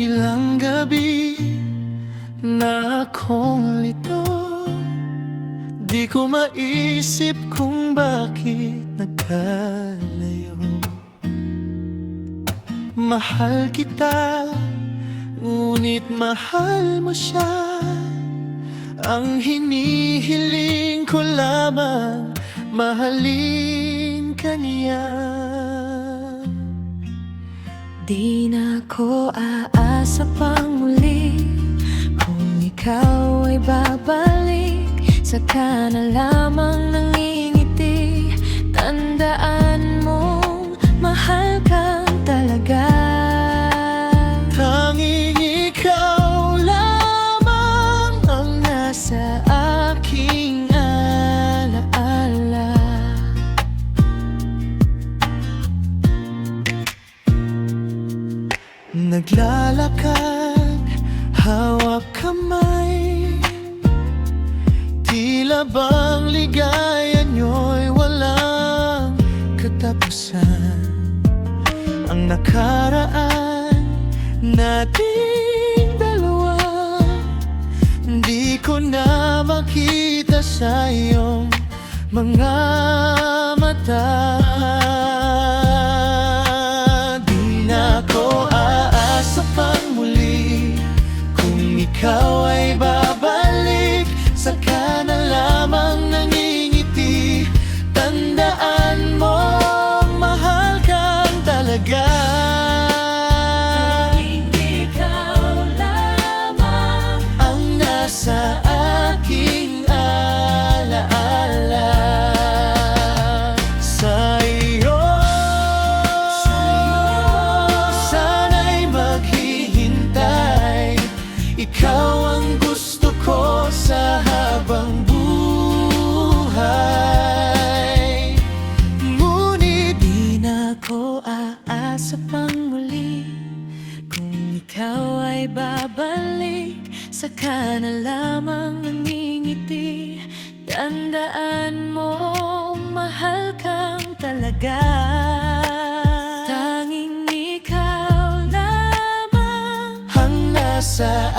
Ilang gabi na akong lito, di ko maisip kung bakit nagkalayo. Mahal kita, ngunit mahal mo siya. Ang hinihiling ko lamang, mahalin ka niya. Di na ko aasa pang muli, kung ikaw ay babalik. Saka na lamang nangingiti, tandaan mo, mahal kang talaga. Tanging ikaw lamang ang nasa aking alaala. Naglalakad, hawak kamay, tila bang ligaya nyo'y walang katapusan. Ang nakaraan nating dalawa, di ko na makita sa iyong mga mata. Di na ko aasa pang muli, kung ikaw ay babalik. Saka na lamang nangingiti, tandaan mo, mahal kang talaga. Tanging ikaw lamang Ang nasa aking alaala. Sa iyo sana'y maghihintay. Ikaw ang gusto ko sa habang buhay. Ngunit di na ko aasa pang muli, kung ikaw ay babalik. Saka na lamang nangingiti, tandaan mo, mahal kang talaga. Tanging ikaw lamang ang nasa